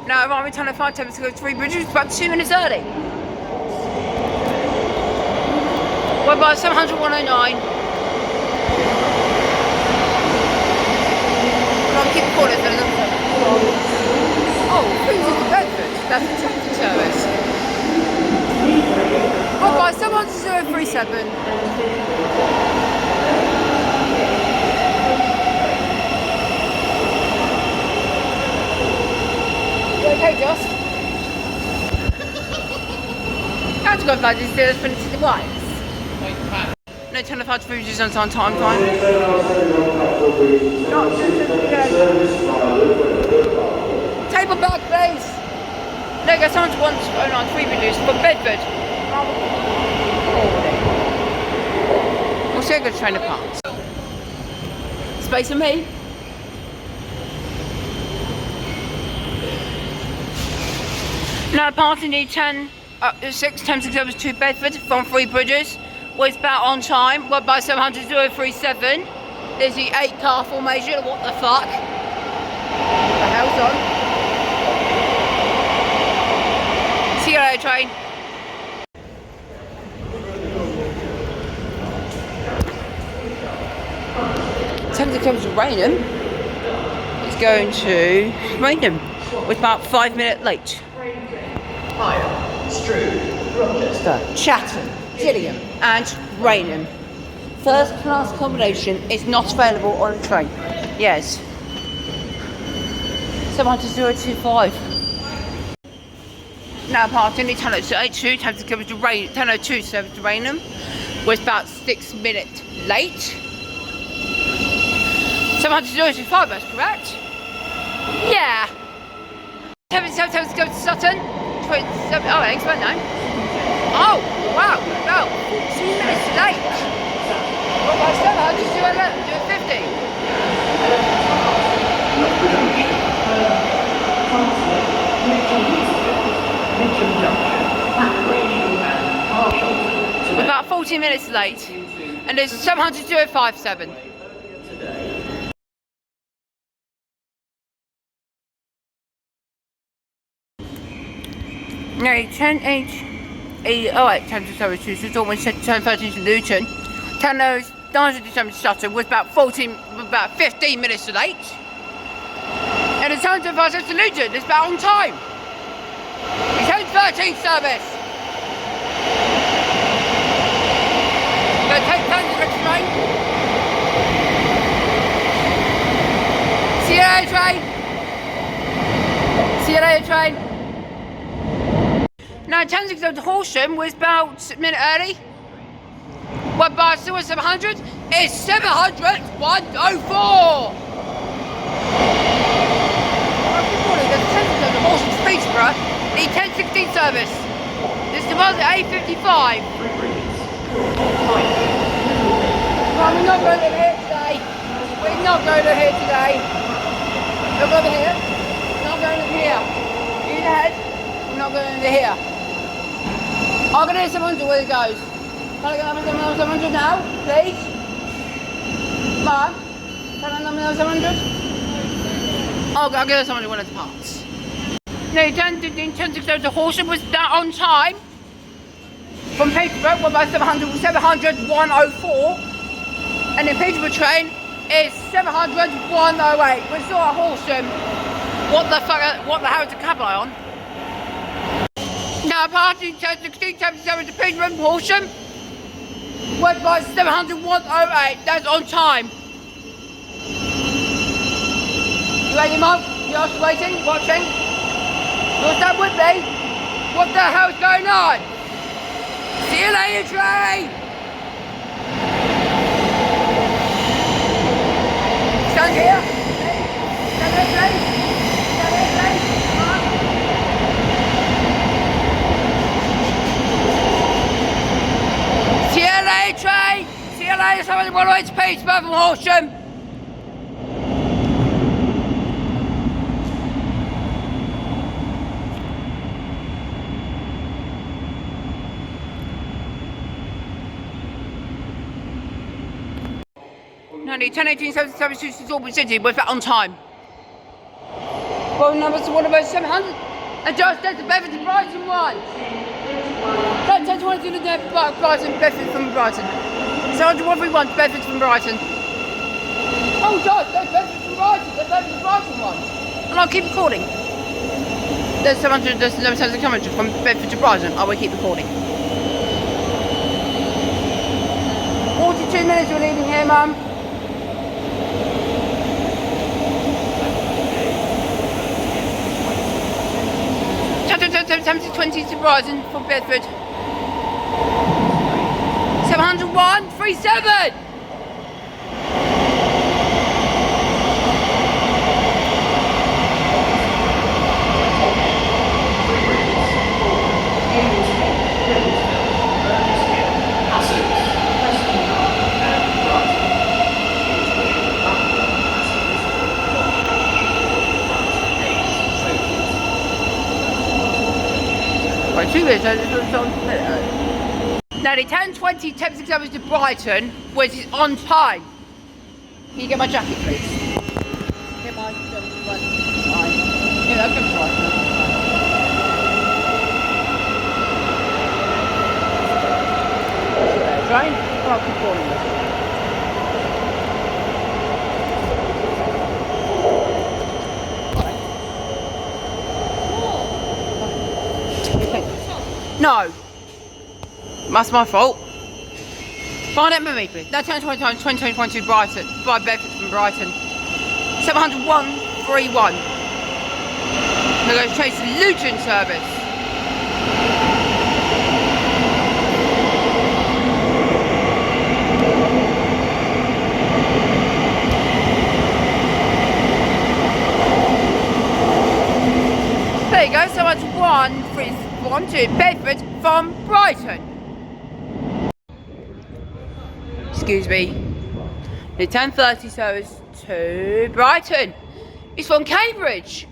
Now I'm on tunnel 5 to go 3 bridges, about 2 minutes early. We're by 709. I'll keep calling for another. Oh, who's in Bedford? That's the taxi service. We're by 71037. Okay, Joss. How'd you go about this? There's been to the wires. No, 10 of 5 bridges on time. Table back, please. No, go someone to 109 3 bridges from Bedford. We'll see a good train of parts. Space for me. Now party need 6 Thameslink service to Bedford from 3 bridges. Was about on time. We're by 700,037. There's the 8 car formation. What the fuck? The hell's on? See you later, train. Thameslink comes to Rainham. It's going to Rainham. We're about 5 minutes late. Higher, Strood, Rochester, Chatham, Gillingham and Rainham. First class accommodation is not available on a train. Yes. 700,025. Now parting the 10:02 time to come to Rainham. 10:02 service to Rainham. Was about 6 minutes late. 700,025, that's correct. Yeah. 7 go to Sutton. Oh, thanks, won't I? Oh, wow, about 14 minutes late. Well, by 7, I'll just do a 50. About 14 minutes late. And there's 700,057. No, 10:08. 10 to 72, so it's almost 10:13 to Luton. 10:09 to Sutton was about 15 minutes late. And the 10:05 to Luton is about on time. It's 10:13 service. We're going to take time to the train. See you later, train. See you later, train. Now, Thameslink to Horsham was about a minute early. What by 700 is 700 104. Good morning, there's Thameslink to Horsham to Peterborough, the 10:16 service. This is at 8:55. Well, we're not going to here today. We're not going to here today. Look over here. We're not going to here. In ahead. We're not going to here. I'm going to hit 700 where it goes. Can I get up 700 now, please? Come on. Can I number 700? I'll get 700 when it departs. No, 10:06 to Horsham was that on time. From Peterborough, we're about 700 104. And the Peterborough train is 700 108. We saw at Horsham. What the hell is the cab eye on? Now party 10:16 to Peterborough, Horsham. Went by 700 108. That's on time. You ready, Mum? You're just waiting, watching. You'll stand with me. What the hell's going on? See you later, Trey. train. See you later, someone on the way to Peterborough from Horsham. No, 10:18 to Auburn City, we're back on time. Well, numbers to one of those 700. And just there's the Bedford to Brighton one. No, 10:22 to Brighton, Bedford from Brighton. 701 to Bedford from Brighton. Oh, Josh, there's Bedford from Brighton, there's Bedford from Brighton one. And I'll keep recording. There's 700, there's 700 coming from Bedford to Brighton. I will keep recording. 42 minutes we're leaving here, Mum. 720 to Brighton from Bedford. 701, 37! Right, 2 minutes, now the 10:20 Thameslink service to Brighton was on time. Can you get my jacket, please? Get my jacket, yeah, that's good. Train? Oh, I'll keep calling this. No. That's my fault. Find it with me, please. No, 10:20 to Brighton. By Bedford from Brighton. 701.31. Now go to Chase Luton service. There you go, so much 1 to Bedford from Brighton. Excuse me. The 10:30 service to Brighton. It's from Cambridge.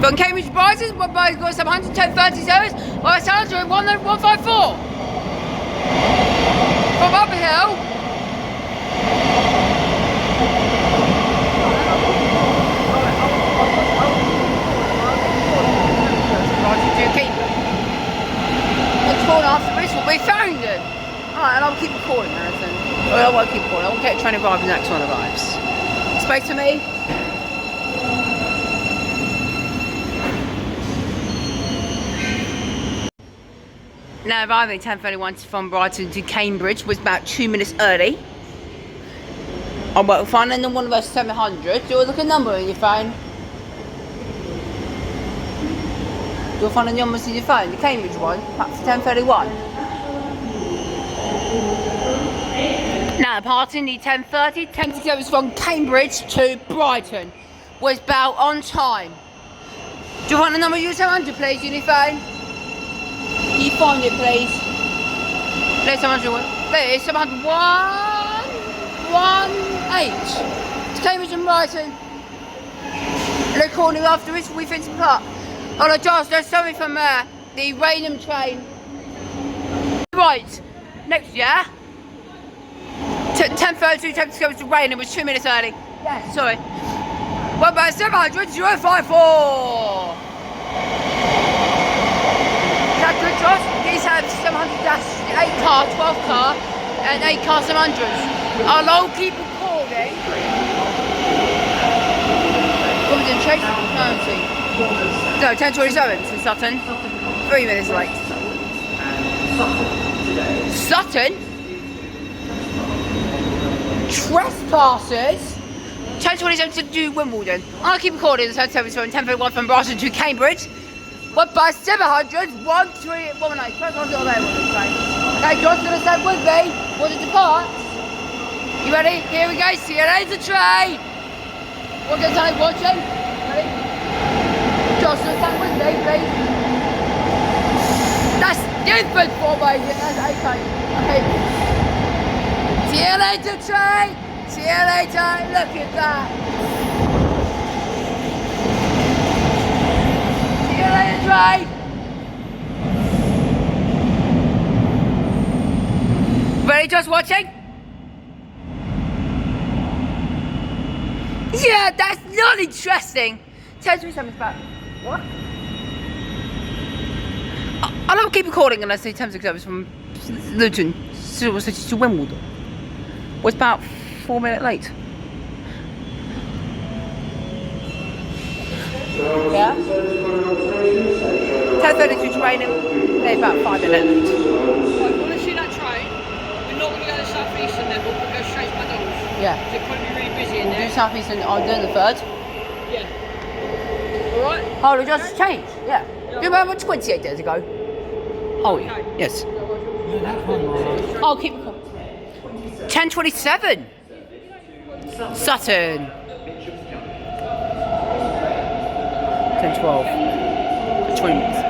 From Cambridge to Brighton, what by got some 10:30 service? Well, it sounds like 154. From Upperhill. After this one, we found him! Alright, and I'll keep recording, Harrison. Well, I won't keep recording, I'll get trying to arrive when the next one arrives. Space to me. Now arriving 10:31 from Brighton to Cambridge was about 2 minutes early. I will find one of those 700. Do you look at a number on your phone? You'll find the numbers in your phone, the Cambridge one, perhaps 10:31. Now, parting the 10:30, 10:30 was from Cambridge to Brighton, was about on time. Do you want the number of your 700, please, in your phone? Can you find it, please? There's 700, there it is, 701.18. It's Cambridge and Brighton. And they're calling after this, we fix it up. Oh no, Josh, there's something from the Raynham train. Right, next, yeah? 10:32, 10:07 to Raynham, was 2 minutes early. Yeah, sorry. What about 700, 054? Is that good, Josh? These have 700-8 car, 12 car, and 8 car 700s. I'll keep recording. What was it, Chase? No, see. No, 10:27 to Sutton. 3 minutes late. Sutton? Trespassers? 10:27 to do Wimbledon. I'll keep recording the 10:31 from Brighton to Cambridge. What by 700, 1319. Press on the other one. Okay, John's gonna stand with me. Want to depart? You ready? Here we go. See you later, train. What can I watching? Ready? John's gonna stand with me, please. That's Stupid formation, that's okay. Okay. See you later, train. See you later. Look at that. See you later, train. Ready, just watching? Yeah, that's not interesting. Tell me something about what? I don't keep recording unless the Thameslink service from Luton to Wimbledon was about 4 minutes late. Yeah. 10:32 training. They're about 5 minutes. Right, want to see that train? We're not going to go to South Eastern then, but we'll go straight to McDonald's. Yeah. So it'll probably be really busy in We'll there. do South Eastern. I'll do the third. Yeah. Alright? Oh, we just changed. Yeah. Do you remember 28 days ago? Oh, yeah. Yes. I'll keep it. 10:27. Sutton. 10:12. 20 minutes.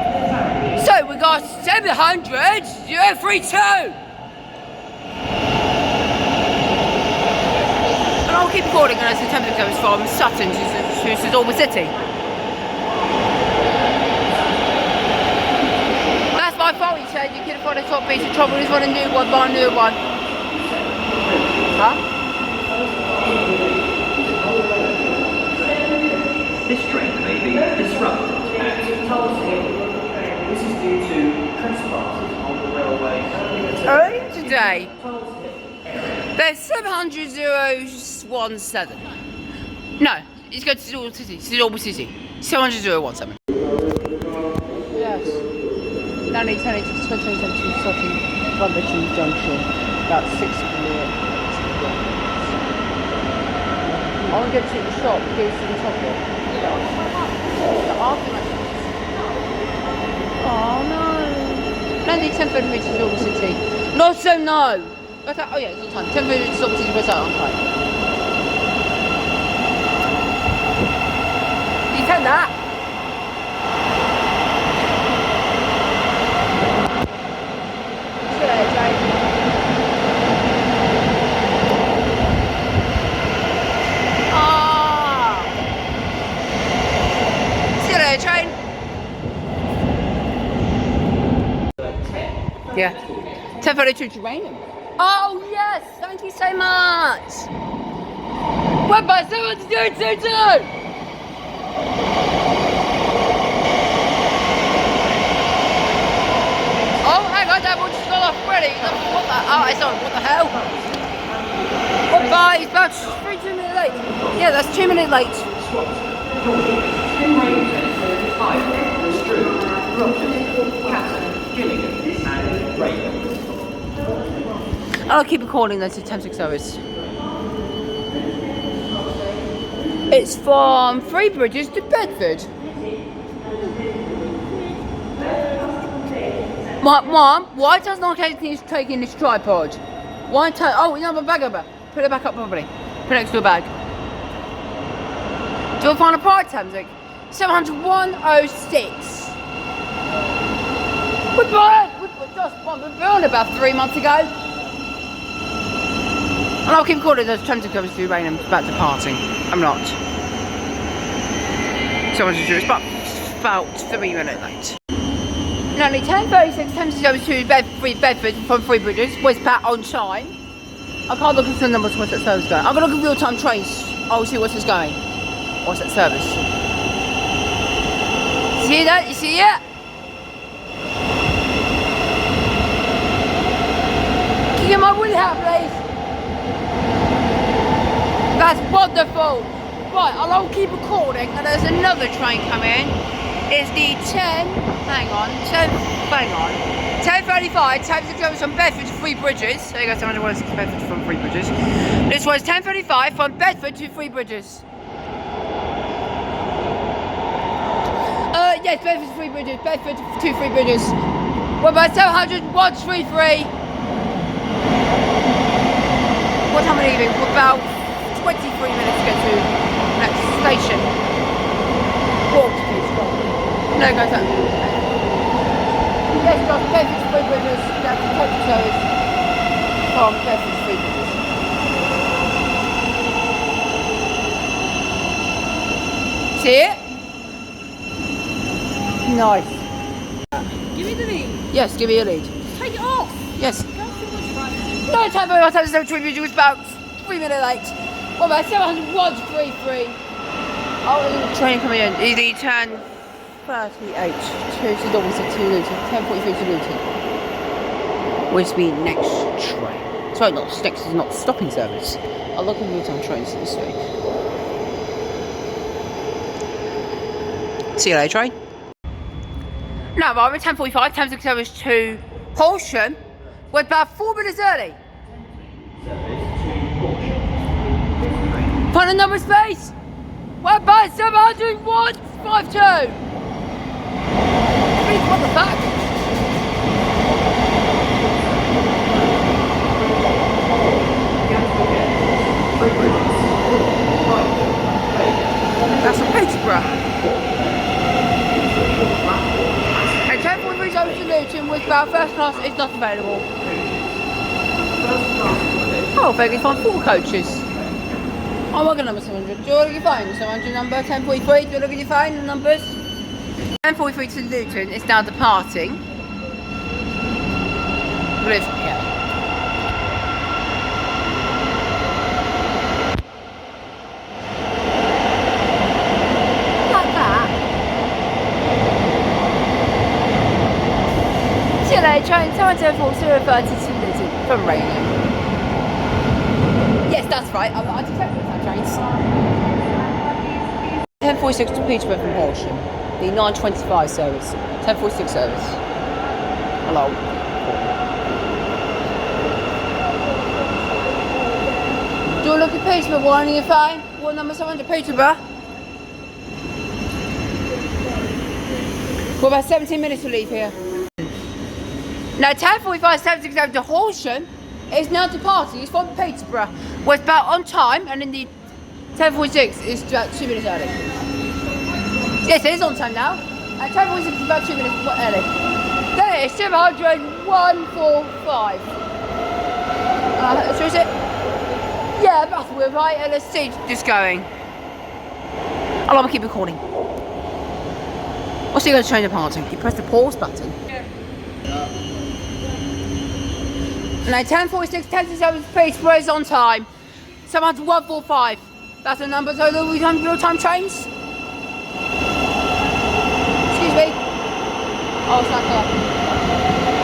So we got 700 032. And I'll keep recording unless the Thameslink goes from Sutton to Dorset City. That's my fault, he said. You could afford a top piece of trouble. He's want a new one, buy a new one. Huh? This train may be disrupted at Thameslink. This is due to trespassers on the railway. Early today, there's 700,017. No, it's going to Dorset City. Dorset City. 700,017. Yes. Now need 10 to 2017 Sutton Rutland Junction. About 6 minutes. I want to go to the shop, go to the chocolate. Oh no. No, need 10 minutes to Dorset City. No, so no. What's that? Oh yeah, it's on time. 10 minutes to Dorset City, where's that on time? You turn that. Train. Yeah. 10:32 to Rainham. Oh yes, thank you so much. What by 7:22? Oh, hang on, that one just got off already. What the? Oh, I saw it. What the hell? What by? It's about 2 minutes late. Yeah, that's 2 minutes late. I'll keep recording this at Thameslink service. It's from Three Bridges to Bedford. Mom, why does not anything take in this tripod? Why oh, no, my bag over. Put it back up properly. Put it next to a bag. Do I find a price, Thameslink? 701.06. We bought it about 3 months ago. And I'll keep calling those Thameslink covers through Rainham about departing. I'm not. So much to do. It's about 3 minutes late. Nearly 10:36 Thameslink covers to Bedford from Three Bridges. Was Pat on time? I can't look at the numbers. What's that service going? I'm gonna look at real-time trains. I'll see what's this going. What's that service? See that? You see it? Can you get my wood hat, please? That's wonderful. Right, I'll keep recording. And there's another train coming. It's the 10:35. Thameslink goes from Bedford to Three Bridges. There you go, 716 Bedford from Three Bridges. This was 10:35 from Bedford to Three Bridges. Yes, Bedford to Three Bridges. Bedford to Three Bridges. What about 700-133? What time are we leaving? We're about 23 minutes to get to the next station. Walk, please. No, go down. Yes, Josh, Bedford's Three Bridges. That's the temporary service from Bedford's Three Bridges. See it? Nice. Give me the lead. Yes, give me a lead. Take it off. Yes. Go through the train. No time for your time to Three Bridges was about 3 minutes late. What about 701 to 33? Oh, the train coming in. The turn 38 to Dorset to Luton. 10:43 to Luton. Which will be next train. Sorry, next is not stopping service. I'll look at Luton trains this week. See you later, train. Now, we're at 10:45. Thameslink service to Horsham. We're about 4 minutes early. Find a number space. We're about 701.52. What the fuck? That's from Peterborough. And 10:43 over to Luton with about first class is not available. Oh, Fergie found 4 coaches. Oh, we're going to number 700. Do you look at your phone? 700 number, 10:43. Do you look at your phone, the numbers? 10:43 to Luton is now departing. We'll live here. Like that. See you later, train 7:30 to Luton from Raynham. Yes, that's right. I detected that trains. 10:46 to Peterborough from Horsham. The 9:25 service. 10:46 service. Hello. Do you look at Peterborough? One on your phone. What number 700 Peterborough? We're about 17 minutes to leave here. Now 10:45 76 over to Horsham. It's now departing. It's from Peterborough. We're about on time, and in the 10:46 is about 2 minutes early. Yes, it is on time now. And 10:46 is about 2 minutes early. There it is, 701.45. So is it? Yeah, that's we're right. And let's see, just going. I'll keep recording. What's he going to change the parting? You press the pause button. Now 10:46, 10:07 Peterborough is on time. 701.45. That's the numbers of the real-time trains. Excuse me. Oh, it's not there.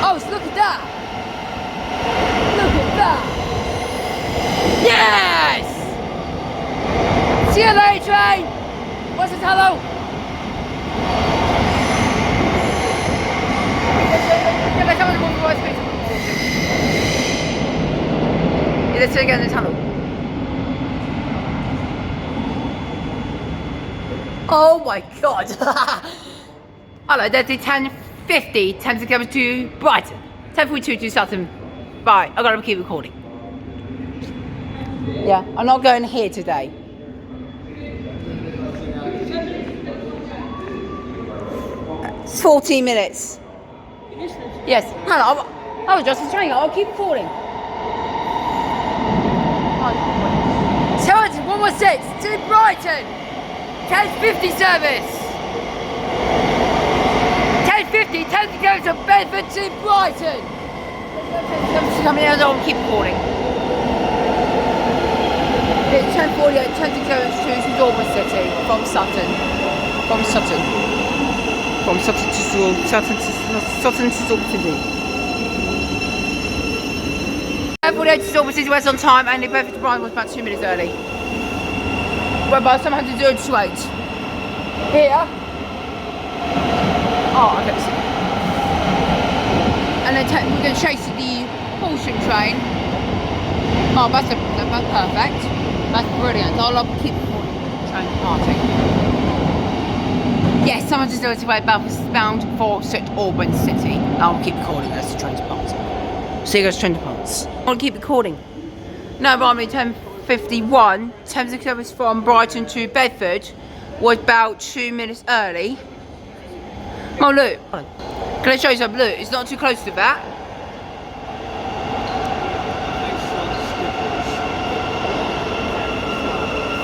Oh, look at that. Look at that. Yes! See you later, train. What's it, hello? Let's go again in the tunnel. Oh my god! Hello, that's the 10:50, 10 to go to Brighton. 10:42 to Sutton. Right, I've got to keep recording. Yeah, I'm not going here today. It's 14 minutes. Yes, hello, I was just trying, I'll keep recording. 116 to Brighton. 10:50 service. 10:50, 10 to go to Bedford to Brighton. Coming out, I'll keep recording. It's 10:48, 10 to go to Dorset City from Sutton. From Sutton. From Sutton to Dorset City. 10:48 to Dorset City was on time, and the Bedford to Brighton was about 2 minutes early. We're about 700.28. Here. Oh, okay. And then we're going to chase the Horsham train. Oh, that's perfect. That's brilliant. I'll keep the train departing. Yes, someone just noticed away bound for Auburn City. I'll keep recording as the train departs. So you guys train departs. I'll keep recording. No, but I'm 10:51. Thameslink service from Brighton to Bedford was about 2 minutes early. Oh look. Can I show you some blue? It's not too close to that.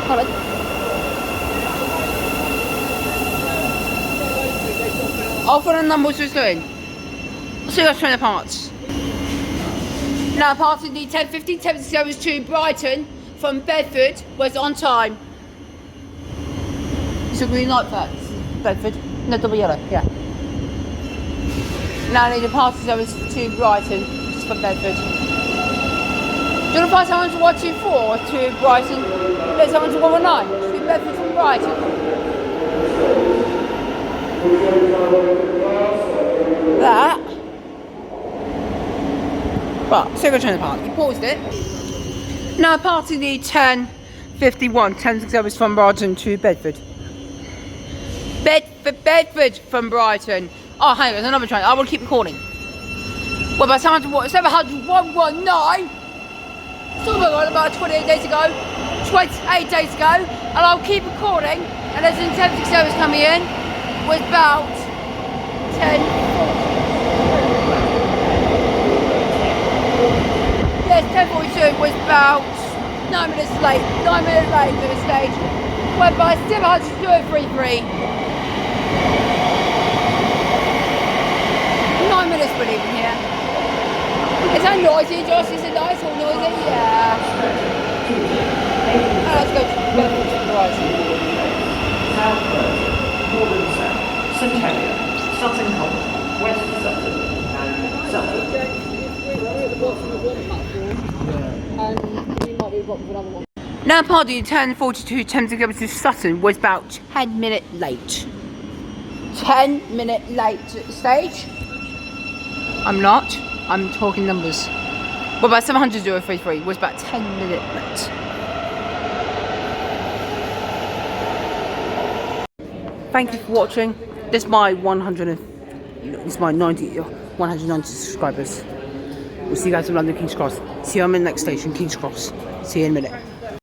Hold on. I'll put a number which is doing. So you guys trying the parts. Now passing the 10:50 Thameslink service to Brighton from Bedford was on time. It's a green light for Bedford. No, double yellow, yeah. Now I need a passing service to Brighton, just from Bedford. Do you want to find someone to 124 to Brighton? There's someone to 119 to Bedford from Brighton. That. But, so go turn the part. You paused it. Now passing the 10:51 Thameslink service from Brighton to Bedford. Bedford from Brighton. Oh, hang on, there's another train. I will keep recording. What about 700-119? Still going on about 28 days ago. 28 days ago. And I'll keep recording. And there's a Thameslink service coming in. Was about 10:40. Yes, 10:42 was about 9 minutes late. 9 minutes late to the stage. Whereby 700-333. 9 minutes we're leaving here. Is that noisy, Josh? Is it nice or noisy? Yeah. Let's go to Horizon. Northern South, Centennial, Sutton Common, West Sutton, and Sutton. Now party 10:42 Thameslink service to Sutton was about 10 minutes late. 10 minutes late at the stage. I'm not. I'm talking numbers. What about 700-033 was about 10 minutes late. Thank you for watching. This is my 190 subscribers. We'll see you guys in London King's Cross. See you on the next station, King's Cross. See you in a minute.